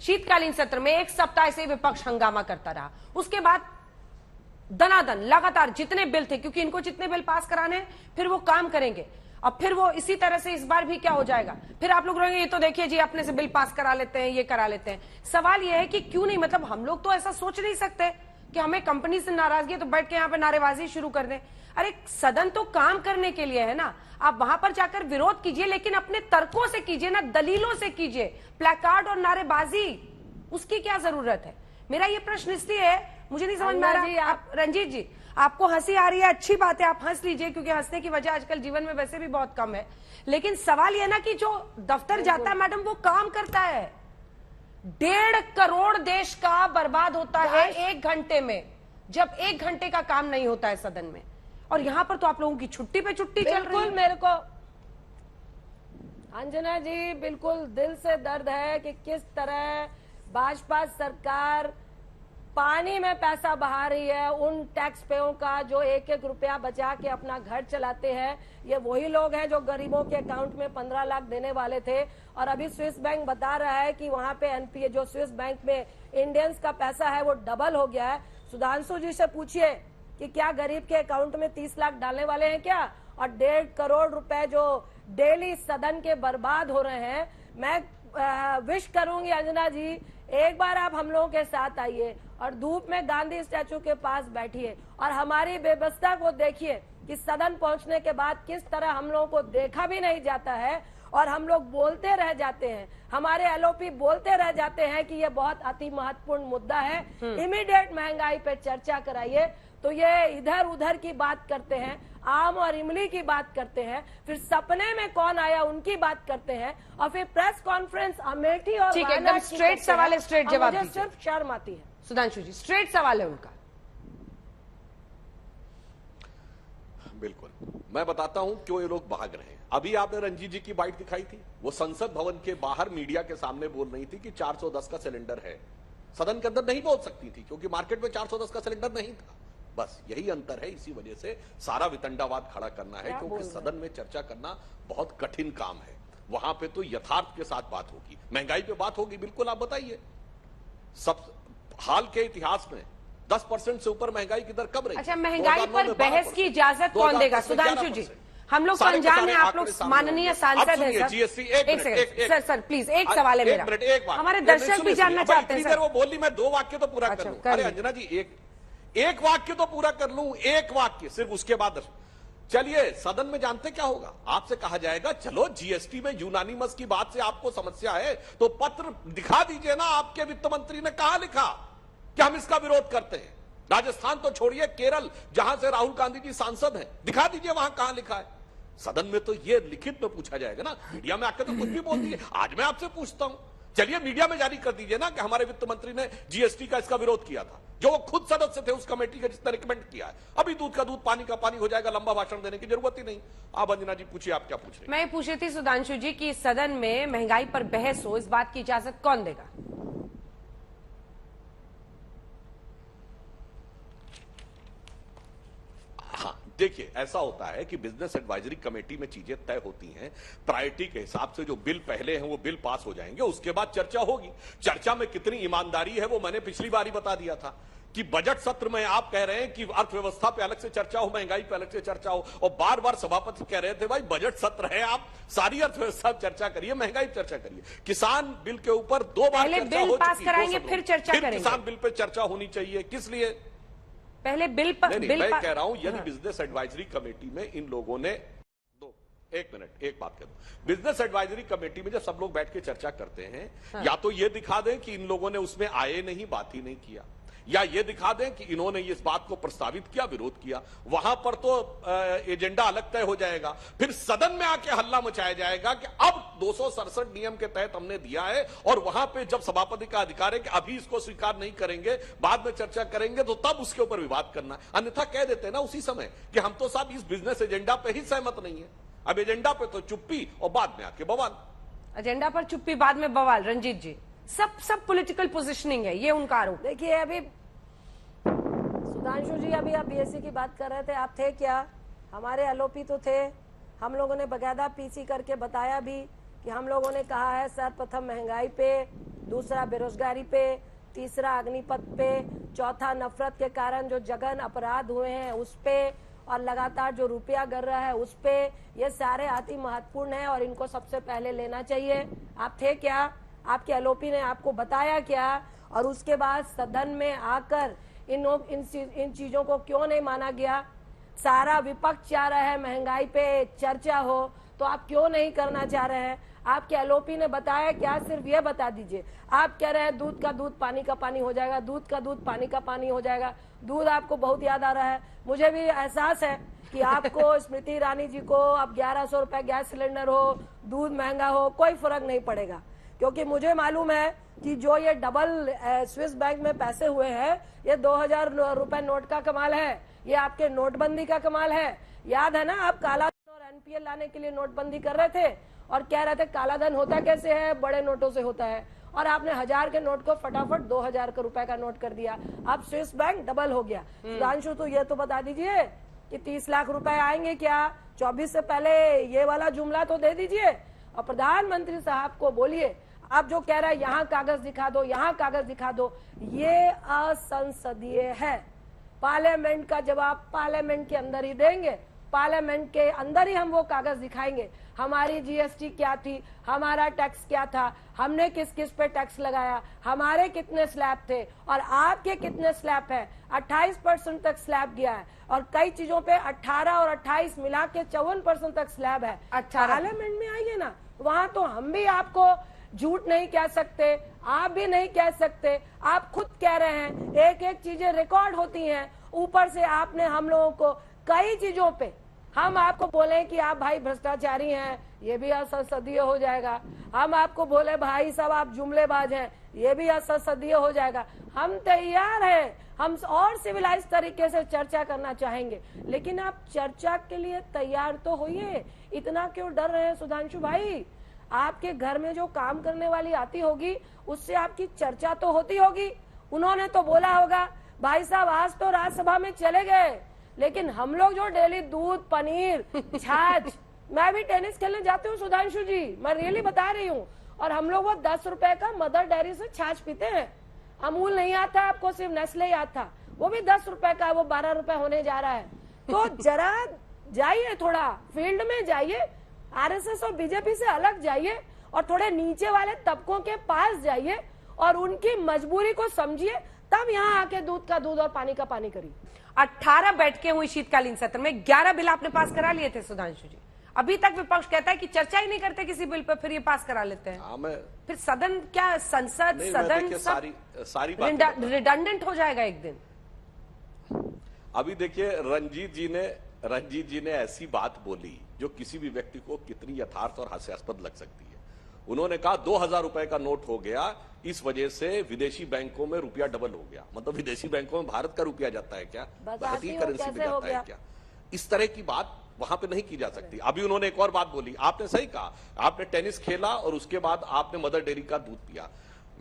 शीतकालीन सत्र में एक सप्ताह से विपक्ष हंगामा करता रहा। उसके बाद दनादन लगातार जितने बिल थे, क्योंकि इनको जितने बिल पास कराने हैं फिर वो काम करेंगे। अब फिर वो इसी तरह से इस बार भी क्या हो जाएगा, फिर आप लोग रहेंगे ये तो देखिए जी अपने से बिल पास करा लेते हैं, ये करा लेते हैं। सवाल ये है कि क्यों नहीं, मतलब हम लोग तो ऐसा सोच नहीं सकते कि हमें कंपनी से नाराजगी है तो बैठ के यहाँ पे नारेबाजी शुरू कर दें। अरे सदन तो काम करने के लिए है ना, आप वहां पर जाकर विरोध कीजिए, लेकिन अपने तर्कों से कीजिए ना, दलीलों से कीजिए। प्लेकार्ड और नारेबाजी उसकी क्या जरूरत है? मेरा ये प्रश्न इसलिए है, मुझे नहीं समझ में आ रहा। आप रंजीत जी, आपको हंसी आ रही है, अच्छी बात है, आप हंस लीजिए, क्योंकि हंसने की वजह आजकल जीवन में वैसे भी बहुत कम है। लेकिन सवाल यह ना कि जो दफ्तर जाता है मैडम वो काम करता है। 1.5 करोड़ देश का बर्बाद होता है 1 घंटे में, जब 1 घंटे का काम नहीं होता है सदन में। और यहां पर तो आप लोगों की छुट्टी पे छुट्टी चल रही है। मेरे को अंजना जी बिल्कुल दिल से दर्द है कि किस तरह भाजपा सरकार पानी में पैसा बहा रही है उन टैक्स पेयों का जो 1-1 रुपया बचा के अपना घर चलाते हैं। ये वही लोग हैं जो गरीबों के अकाउंट में 15 लाख देने वाले थे, और अभी स्विस बैंक बता रहा है कि वहां पे एनपीए जो स्विस बैंक में इंडियंस का पैसा है वो डबल हो गया है। सुधांशु जी से पूछिए कि क्या गरीब के अकाउंट में 30 लाख डालने वाले हैं क्या? और 1.5 करोड़ रुपए जो डेली सदन के बर्बाद हो रहे हैं। मैं विश करूंगी अंजना जी, एक बार आप हम लोगों के साथ आइए और धूप में गांधी स्टैचू के पास बैठिए और हमारी व्यवस्था को देखिए कि सदन पहुंचने के बाद किस तरह हम लोगों को देखा भी नहीं जाता है और हम लोग बोलते रह जाते हैं, हमारे एलओपी बोलते रह जाते हैं कि ये बहुत अति महत्वपूर्ण मुद्दा है, इमीडिएट महंगाई पे चर्चा कराइए। तो ये इधर उधर की बात करते हैं, आम और इमली की बात करते हैं, फिर सपने में कौन आया उनकी बात करते हैं, और फिर प्रेस कॉन्फ्रेंस अमेठी और ठीक है, एकदम स्ट्रेट सवाल है, स्ट्रेट जवाब दीजिए। सिर्फ शर्म आती है। सुधांशु जी, स्ट्रेट सवाल है उनका। बिल्कुल, मैं बताता हूं क्यों ये लोग भाग रहे हैं। अभी आपने रंजीत जी की बाइट दिखाई थी, वो संसद भवन के बाहर मीडिया के सामने बोल रही थी कि 410 का सिलेंडर है। सदन के अंदर नहीं बोल सकती थी क्योंकि मार्केट में 410 का सिलेंडर नहीं था। बस यही अंतर है, इसी वजह से सारा वितंडावाद खड़ा करना है, क्योंकि सदन में चर्चा करना बहुत कठिन काम है। वहां पे तो यथार्थ के साथ बात होगी, महंगाई पे बात होगी। बिल्कुल, आप बताइए, सब हाल के इतिहास में 10% से ऊपर महंगाई की दर कब रही? अच्छा, महंगाई पर बहस की इजाजत कौन देगा? सुधांशु जी, हम लोग अनजान हैं, आप लोग माननीय सांसद हैं। जीएसटी एक सेकंड सर प्लीज, एक सवाल है मेरा, हमारे दर्शक भी जानना चाहते हैं सर। वो बोली, मैं 2 वाक्य तो पूरा कर लूं। अरे अंजना जी, एक वाक्य तो पूरा कर लूं, एक वाक्य सिर्फ, उसके बाद चलिए सदन में जानते क्या होगा, आपसे कहा जाएगा चलो जीएसटी में यूनानिमस की बात से आपको समस्या है तो पत्र दिखा दीजिए ना, आपके वित्त मंत्री ने कहां लिखा कि हम इसका विरोध करते हैं। राजस्थान तो छोड़िए, केरल जहां से राहुल गांधी जी सांसद हैं, दिखा दीजिए वहां कहां लिखा है। सदन में तो ये लिखित में पूछा जाएगा ना, मीडिया में आकर तो कुछ भी बोल दीजिए। आज मैं आपसे पूछता हूं, चलिए मीडिया में जारी कर दीजिए ना कि हमारे वित्त मंत्री ने जीएसटी का इसका विरोध किया था, जो वो खुद सदस्य थे उस कमेटी के जिसने रिकमेंड किया है। अभी दूध का दूध पानी का पानी हो जाएगा, लंबा भाषण देने की जरूरत ही नहीं। आप अंजना जी पूछिए, आप क्या पूछ रहे हैं? मैं पूछ रही थी सुधांशु जी कि सदन में महंगाई पर बहस हो, इस बात की इजाजत कौन देगा? देखिए, ऐसा होता है कि बिजनेस एडवाइजरी कमेटी में चीजें तय होती हैं, प्रायोरिटी के हिसाब से जो बिल पहले हैं वो बिल पास हो जाएंगे, उसके बाद चर्चा होगी। चर्चा में कितनी ईमानदारी है वो मैंने पिछली बार ही बता दिया था कि बजट सत्र में आप कह रहे हैं कि अर्थव्यवस्था पे अलग से चर्चा हो, महंगाई पे अलग से चर्चा हो, और बार बार सभापति कह रहे थे भाई बजट सत्र है, आप सारी अर्थव्यवस्था चर्चा करिए, महंगाई पर चर्चा करिए। किसान बिल के ऊपर 2 बार चर्चा हो चुकी, फिर चर्चा करेंगे। किसान बिल पे चर्चा होनी चाहिए, किस लिए? पहले बिल पर मैं कह रहा हूं, यदि बिजनेस एडवाइजरी कमेटी में इन लोगों ने एक मिनट, एक बात कर दूं। बिजनेस एडवाइजरी कमेटी में जब सब लोग बैठ के चर्चा करते हैं, या तो ये दिखा दें कि इन लोगों ने उसमें आए नहीं, बात ही नहीं किया, या ये दिखा दें कि इन्होंने इस बात को प्रस्तावित किया, विरोध किया। वहां पर तो एजेंडा अलग तय हो जाएगा, फिर सदन में आके हल्ला मचाया जाएगा कि अब 267 नियम के तहत हमने दिया है, और वहां पे जब सभापति का अधिकार है कि अभी इसको स्वीकार नहीं करेंगे, बाद में चर्चा करेंगे, तो तब उसके ऊपर विवाद करना। अन्यथा कह देते हैं ना उसी समय कि हम तो साहब इस बिजनेस एजेंडा पे ही सहमत नहीं है। अब एजेंडा पे तो चुप्पी और बाद में आके बवाल। एजेंडा पर चुप्पी, बाद में बवाल। रंजीत जी, सब पॉलिटिकल पोजीशनिंग है, ये उनका आरोप। देखिए, अभी सुधांशु जी, अभी आप बीएससी की बात कर रहे थे, आप थे क्या? हमारे एलओपी तो थे, हम लोगों ने बकायदा पीसी करके बताया भी कि हम लोगों ने कहा है सर्वप्रथम महंगाई पे दूसरा बेरोजगारी पे, तीसरा अग्निपथ पे, चौथा नफरत के कारण जो जघन अपराध हुए हैं उस पे, और लगातार जो रुपया गिर रहा है उस पे। ये सारे अति महत्वपूर्ण है और इनको सबसे पहले लेना चाहिए। आप थे क्या? आपके एलओपी ने आपको बताया क्या? और उसके बाद सदन में आकर इन चीजों को क्यों नहीं माना गया? सारा विपक्ष चाह रहा है महंगाई पे चर्चा हो, तो आप क्यों नहीं करना चाह रहे हैं? आपके एलओपी ने बताया क्या? सिर्फ ये बता दीजिए। आप कह रहे हैं दूध का दूध पानी का पानी हो जाएगा, दूध का दूध पानी का पानी हो जाएगा। दूध आपको बहुत याद आ रहा है। मुझे भी एहसास है कि आपको स्मृति ईरानी जी को अब 1100 रुपए गैस सिलेंडर हो, दूध महंगा हो, कोई फर्क नहीं पड़ेगा, क्योंकि मुझे मालूम है कि जो ये डबल स्विस बैंक में पैसे हुए हैं, ये 2000 रुपए नोट का कमाल है, ये आपके नोटबंदी का कमाल है। याद है ना, आप काला धन और एनपीएल लाने के लिए नोटबंदी कर रहे थे और कह रहे थे काला धन होता कैसे है, बड़े नोटों से होता है, और आपने 1000 के नोट को फटाफट 2000 रुपए का नोट कर दिया। अब स्विस बैंक डबल हो गया। सुधांशु, तो ये तो बता दीजिए कि 30 लाख रुपए आएंगे क्या? 24 से पहले ये वाला जुमला तो दे दीजिए और प्रधानमंत्री साहब को बोलिए, आप जो कह रहे हैं यहाँ कागज दिखा दो, यहाँ कागज दिखा दो, ये असंसदीय है। पार्लियामेंट का जवाब पार्लियामेंट के अंदर ही देंगे, पार्लियामेंट के अंदर ही हम वो कागज दिखाएंगे। हमारी जीएसटी क्या थी, हमारा टैक्स क्या था, हमने किस किस पे टैक्स लगाया, हमारे कितने स्लैब थे और आपके कितने स्लैब है। 28% तक स्लैब गया है और कई चीजों पे 18 और 28 मिला के 54% तक स्लैब है। पार्लियामेंट में आइए ना, वहां तो हम भी आपको झूठ नहीं कह सकते, आप भी नहीं कह सकते। आप खुद कह रहे हैं एक एक चीजें रिकॉर्ड होती हैं। ऊपर से आपने हम लोगों को कई चीजों पे, हम आपको बोले कि आप भाई भ्रष्टाचारी हैं, ये भी असंसदीय हो जाएगा। हम आपको बोले भाई साहब आप जुमलेबाज हैं, ये भी असंसदीय हो जाएगा। हम तैयार हैं, हम और सिविलाइज तरीके से चर्चा करना चाहेंगे, लेकिन आप चर्चा के लिए तैयार तो होइए। इतना क्यों डर रहे हैं सुधांशु भाई? आपके घर में जो काम करने वाली आती होगी उससे आपकी चर्चा तो होती होगी। उन्होंने तो बोला होगा भाई साहब आज तो राज्यसभा में चले गए, लेकिन हम लोग जो डेली दूध, पनीर, छाछ, मैं भी टेनिस खेलने जाती हूँ सुधांशु जी, मैं रियली बता रही हूँ, और हम लोग वो 10 रुपए का मदर डेयरी से छाछ पीते हैं। अमूल नहीं आता आपको, सिर्फ नेस्ले याद था, वो भी 10 रुपए का, वो 12 रुपए होने जा रहा है। तो जरा जाइए, थोड़ा फील्ड में जाइए, आरएसएस और बीजेपी से अलग जाइए और थोड़े नीचे वाले तबकों के पास जाइए और उनकी मजबूरी को समझिए, तब यहाँ आके दूध का दूध और पानी का पानी करिए। 18 बैठकें हुई शीतकालीन सत्र में, 11 बिल आपने पास करा लिए थे सुधांशु जी। अभी तक विपक्ष कहता है कि चर्चा ही नहीं करते किसी बिल पर, फिर ये पास करा लेते हैं। फिर सदन क्या, संसद सदन सारी रिडंडेंट हो जाएगा एक दिन। अभी देखिए रंजीत जी ने ऐसी बात बोली जो किसी भी व्यक्ति को कितनी यथार्थ और हास्यास्पद लग सकती है। उन्होंने कहा 2000 रुपए का नोट हो गया, इस वजह से विदेशी बैंकों में रुपया डबल हो गया। मतलब विदेशी बैंकों में भारत का रुपया जाता है क्या, भारतीय करेंसी में जाता है क्या? इस तरह की बात वहां पे नहीं की जा सकती। अभी उन्होंने एक और बात बोली, आपने सही कहा, आपने टेनिस खेला और उसके बाद आपने मदर डेयरी का दूध पिया।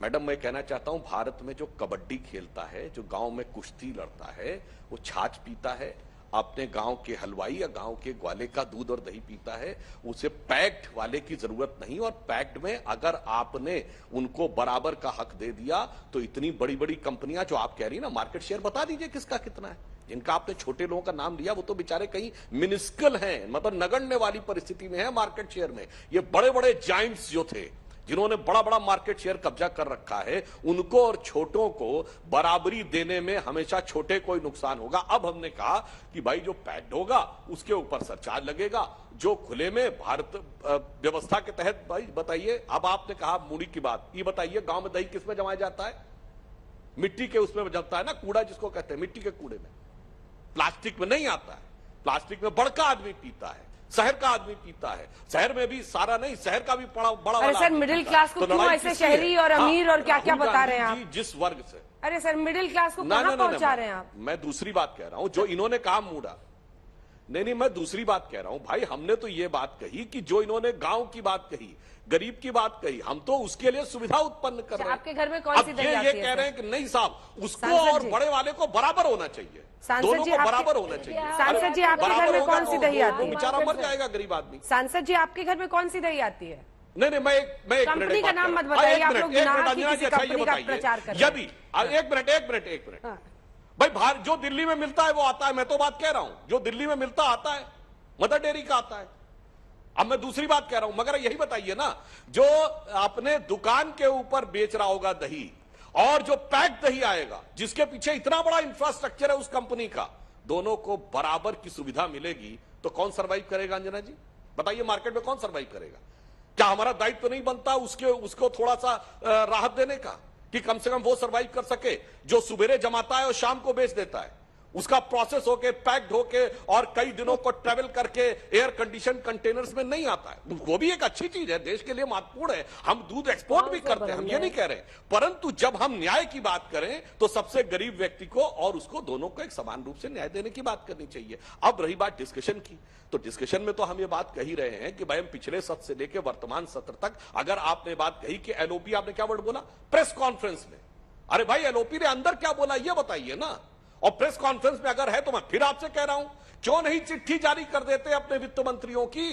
मैडम मैं कहना चाहता हूं, भारत में जो कबड्डी खेलता है, जो गांव में कुश्ती लड़ता है, वो छाछ पीता है, अपने गांव के हलवाई या गांव के ग्वाले का दूध और दही पीता है। उसे पैक्ड वाले की जरूरत नहीं, और पैक्ड में अगर आपने उनको बराबर का हक दे दिया तो इतनी बड़ी बड़ी कंपनियां जो आप कह रही ना, मार्केट शेयर बता दीजिए किसका कितना है। जिनका आपने छोटे लोगों का नाम लिया वो तो बेचारे कहीं मिनिस्कल हैं, मतलब नगण्य वाली परिस्थिति में है मार्केट शेयर में। ये बड़े बड़े जाइंट्स जो थे, जिन्होंने बड़ा बड़ा मार्केट शेयर कब्जा कर रखा है, उनको और छोटों को बराबरी देने में हमेशा छोटे को ही नुकसान होगा। अब हमने कहा कि भाई जो पैक्ड होगा उसके ऊपर सरचार्ज लगेगा, जो खुले में भारत व्यवस्था के तहत। भाई बताइए, अब आपने कहा मूड़ी की बात, ये बताइए गांव में दही किसमें जमाया जाता है? मिट्टी के उसमें जमता है ना, कूड़ा जिसको कहते हैं, मिट्टी के कूड़े में। प्लास्टिक में नहीं आता है, प्लास्टिक में बड़का आदमी पीता है, शहर का आदमी पीता है। शहर में भी सारा नहीं, शहर का भी बड़ा अरे सर मिडिल क्लास को क्यों ऐसे शहरी और अमीर और क्या क्या बता रहे हैं आप? जिस वर्ग से, अरे सर मिडिल क्लास को कहां पहुंचा रहे हैं आप? मैं दूसरी बात कह रहा हूं, जो इन्होंने कहा मूड़ा, नहीं मैं दूसरी बात कह रहा हूं। भाई हमने तो ये बात कही कि जो इन्होंने गांव की बात कही, गरीब की बात कही, हम तो उसके लिए सुविधा उत्पन्न कर रहे हैं। आपके घर में कौन सी दही आती है? ये कह रहे हैं कि नहीं साहब, उसको और बड़े वाले को बराबर होना चाहिए, दोनों को बराबर होना चाहिए। सांसद जी आपके घर में कौन सी दही आती है? बेचारा मर जाएगा गरीब आदमी। सांसद जी आपके घर में कौन सी दही आती है? नहीं, मैं एक कंपनी का नाम मत बताइए, आप लोग गुनाह की किसी कंपनी का प्रचार कर रहे हैं। यदि एक मिनट भाई, जो दिल्ली में मिलता है वो आता है, मैं तो बात कह रहा हूं, जो दिल्ली में मिलता आता है, मदर डेयरी का आता है। अब मैं दूसरी बात कह रहा हूं, मगर यही बताइए ना, जो अपने दुकान के ऊपर बेच रहा होगा दही और जो पैक दही आएगा, जिसके पीछे इतना बड़ा इंफ्रास्ट्रक्चर है उस कंपनी का, दोनों को बराबर की सुविधा मिलेगी तो कौन सर्वाइव करेगा? अंजना जी बताइए, मार्केट में कौन सर्वाइव करेगा? क्या हमारा दायित्व तो नहीं बनता उसको थोड़ा सा राहत देने का, कि कम से कम वो सर्वाइव कर सके जो सुबेरे जमाता है और शाम को बेच देता है, उसका प्रोसेस होके पैक्ड होके और कई दिनों को ट्रेवल करके एयर कंडीशन कंटेनर्स में नहीं आता है। वो भी एक अच्छी चीज है, देश के लिए महत्वपूर्ण है, हम दूध एक्सपोर्ट भी करते हैं, हम ये नहीं कह रहे, परंतु जब हम न्याय की बात करें तो सबसे गरीब व्यक्ति को और उसको दोनों को एक समान रूप से न्याय देने की बात करनी चाहिए। अब रही बात डिस्कशन की, तो डिस्कशन में तो हम ये बात कही रहे हैं कि भाई हम पिछले सत्र से लेकर वर्तमान सत्र तक, अगर आपने बात कही कि एलओपी, आपने क्या वर्ड बोला प्रेस कॉन्फ्रेंस में, अरे भाई एलओपी ने अंदर क्या बोला ये बताइए ना, और प्रेस कॉन्फ्रेंस में अगर है तो मैं फिर आपसे कह रहा हूं, क्यों नहीं चिट्ठी जारी कर देते अपने वित्त मंत्रियों की,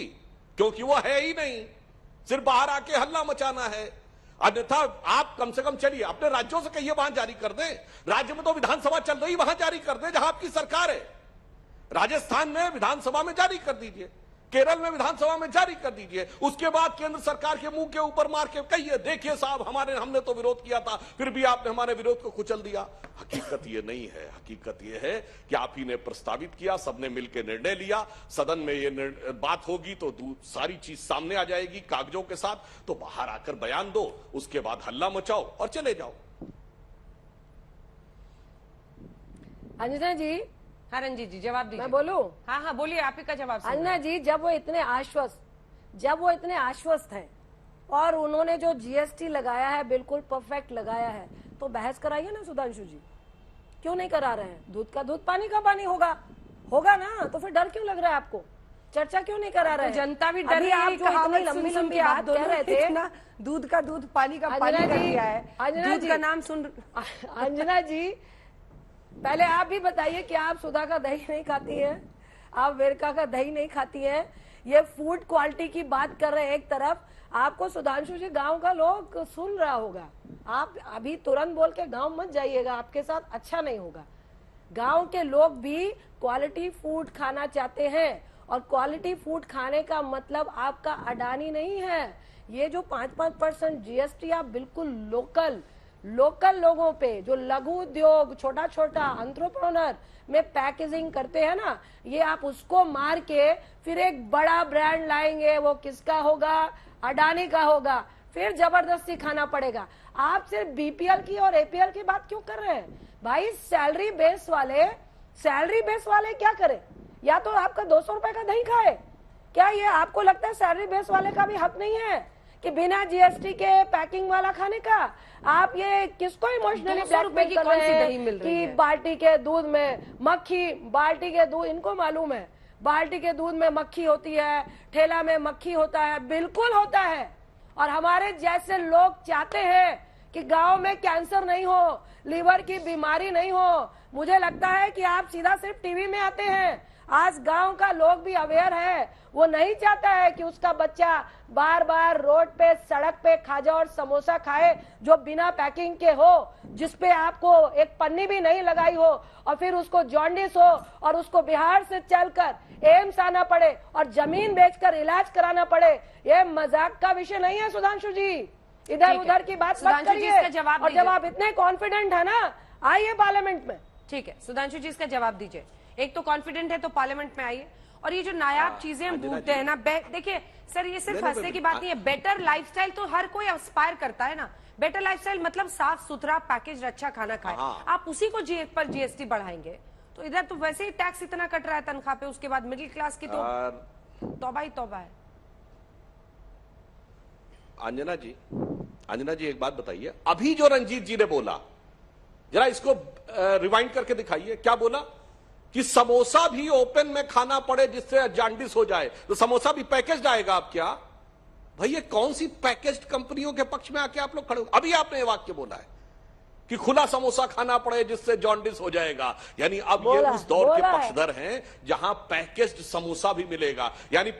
क्योंकि वो है ही नहीं, सिर्फ बाहर आके हल्ला मचाना है। अन्यथा आप कम से कम चलिए अपने राज्यों से कहिए वहां जारी कर दें, राज्य में तो विधानसभा चल रही, वहां जारी कर दें जहां आपकी सरकार है। राजस्थान में विधानसभा में जारी कर दीजिए, केरल में विधानसभा में जारी कर दीजिए, उसके बाद केंद्र सरकार के मुंह के ऊपर मार के कहिए देखिए साहब हमने तो विरोध किया था, फिर भी आपने हमारे विरोध को कुचल दिया। हकीकत ये नहीं है, हकीकत ये है कि आप ही ने प्रस्तावित किया, सबने मिलकर निर्णय लिया, सदन में ये बात होगी तो सारी चीज सामने आ जाएगी कागजों के साथ, तो बाहर आकर बयान दो, उसके बाद हल्ला मचाओ और चले जाओ। अंजना जी, हाँ रंजीत जी जवाब दीजिए। मैं बोलूं? हाँ बोलिए, आप ही का जवाब। अन्ना जी, जब वो इतने आश्वस्त हैं और उन्होंने जो जीएसटी लगाया है बिल्कुल परफेक्ट लगाया है, तो बहस कराइए ना सुधांशु जी, क्यों नहीं करा रहे हैं? दूध का दूध पानी का पानी होगा ना, तो फिर डर क्यों लग रहा है आपको? चर्चा क्यों नहीं करा रहे हैं? जनता भी डर रही है, आप जो इतनी लंबी बात कह रहे थे ना, दूध का दूध पानी का पानी कर दिया है, दूध का नाम सुन। अंजना जी, पहले आप भी बताइए कि आप सुधा का दही नहीं खाती हैं, आप वेरका का दही नहीं खाती हैं। ये फूड क्वालिटी की बात कर रहे हैं एक तरफ, आपको सुधांशु जी गांव का लोग सुन रहा होगा, आप अभी तुरंत बोल के गांव मत जाइएगा, आपके साथ अच्छा नहीं होगा। गांव के लोग भी क्वालिटी फूड खाना चाहते हैं, और क्वालिटी फूड खाने का मतलब आपका अडानी नहीं है। ये जो 5% जीएसटी आप बिल्कुल लोकल लोगों पे, जो लघु उद्योग, छोटा एंटरप्रेन्योर में पैकेजिंग करते हैं ना, ये आप उसको मार के फिर एक बड़ा ब्रांड लाएंगे, वो किसका होगा? अडानी का होगा, फिर जबरदस्ती खाना पड़ेगा। आप सिर्फ बीपीएल की और एपीएल की बात क्यों कर रहे हैं भाई? सैलरी बेस वाले क्या करें? या तो आपका 200 रुपए का दही खाए, क्या ये आपको लगता है सैलरी बेस वाले का भी हक नहीं है कि बिना जीएसटी के पैकिंग वाला खाने का? आप ये किसको इमोशनली ब्लैकमेल कर रहे हैं कि बाल्टी के दूध में मक्खी, बाल्टी के दूध, इनको मालूम है बाल्टी के दूध में मक्खी होती है, ठेला में मक्खी होता है, बिल्कुल होता है। और हमारे जैसे लोग चाहते हैं कि गांव में कैंसर नहीं हो, लीवर की बीमारी नहीं हो। मुझे लगता है कि आप सीधा सिर्फ टीवी में आते हैं, आज गांव का लोग भी अवेयर है, वो नहीं चाहता है कि उसका बच्चा बार बार रोड पे, सड़क पे खाजा और समोसा खाए जो बिना पैकिंग के हो, जिसपे आपको एक पन्नी भी नहीं लगाई हो, और फिर उसको जॉन्डिस हो और उसको बिहार से चलकर एम्स आना पड़े और जमीन बेचकर इलाज कराना पड़े। ये मजाक का विषय नहीं है सुधांशु जी, इधर उधर की बात मत करिए। और जब आप इतने कॉन्फिडेंट है ना, आइए पार्लियामेंट में। ठीक है सुधांशु जी, इसका जवाब दीजिए। एक तो कॉन्फिडेंट है तो पार्लियामेंट में आइए, और ये जो नायाब चीजें हम भूलते हैं ना, देखिए सर, ये सिर्फ हंसने की बात नहीं है। बेटर लाइफस्टाइल तो हर कोई एस्पायर करता है ना। बेटर लाइफस्टाइल मतलब साफ सुथरा पैकेज, अच्छा खाना खाए, आप उसी को पर जीएसटी बढ़ाएंगे तो इधर तो वैसे ही टैक्स इतना कट रहा है तनख्वाह पे, उसके बाद मिडिल क्लास की तो तौबा ही तौबा है। अंजना जी एक बात बताइए, अभी जो रंजीत जी ने बोला, जरा इसको रिवाइंड करके दिखाइए, क्या बोला कि समोसा भी ओपन में खाना पड़े जिससे जॉन्डिस हो जाए, तो समोसा भी पैकेज आएगा। आप क्या भाई, ये कौन सी पैकेज्ड कंपनियों के पक्ष में आके आप लोग खड़े हो? अभी आपने ये वाक्य बोला है कि खुला समोसा खाना पड़े जिससे जॉन्डिस हो जाएगा। यानी अब ये बोला- उस दौर के बोला है। पक्षधर हैं जहां पैकेज्ड समोसा भी मिलेगा, यानी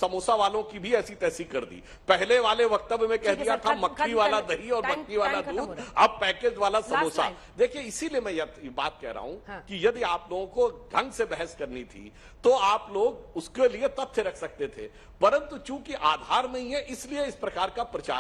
समोसा वालों की भी ऐसी तैसी कर दी। पहले वाले वक्तव्य में कह ठीक है दिया सर, था खत्म- मक्खी खत्म वाला करने- दही और टाइम- मक्खी वाला टाइम खत्म हो दूध, रहा अब पैकेज वाला समोसा। लाइन। देखिए इसीलिए मैं ये बात कह रहा हूं हाँ। कि यदि आप लोगों को ढंग से बहस करनी थी तो आप लोग उसके लिए तथ्य रख सकते थे, परंतु चूंकि आधार नहीं है इसलिए इस प्रकार का प्रचार